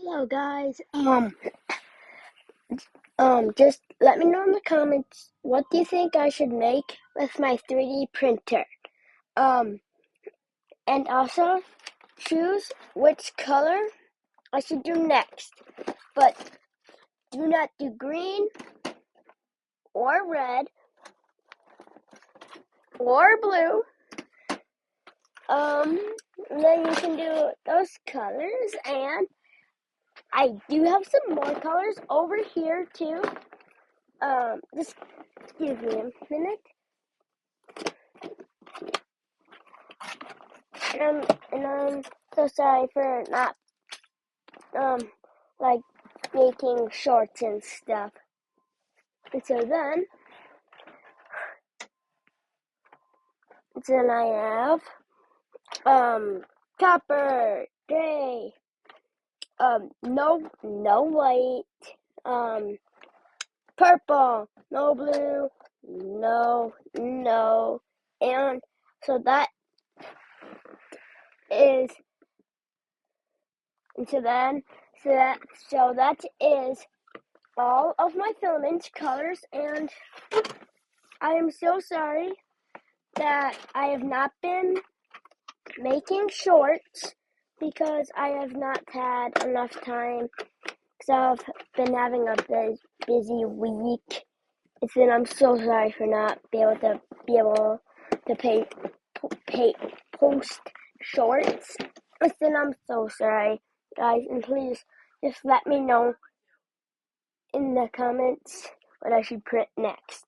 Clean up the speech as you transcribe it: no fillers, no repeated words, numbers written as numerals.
Hello guys. Just let me know in the comments what do you think I should make with my 3D printer. Um, and also choose which color I should do next. But do not do green or red or blue. Then you can do those colors, and I do have some more colors over here too. Just give me a minute. And I'm so sorry for not like making shorts and stuff. And then I have copper, gray, no white, purple, no blue, no, and so that is and so that is all of my filament colors, and I am so sorry that I have not been making shorts because I have not had enough time because I've been having a busy week. And then I'm so sorry for not being able to post shorts. And then I'm so sorry, guys, and please just let me know in the comments what I should print next.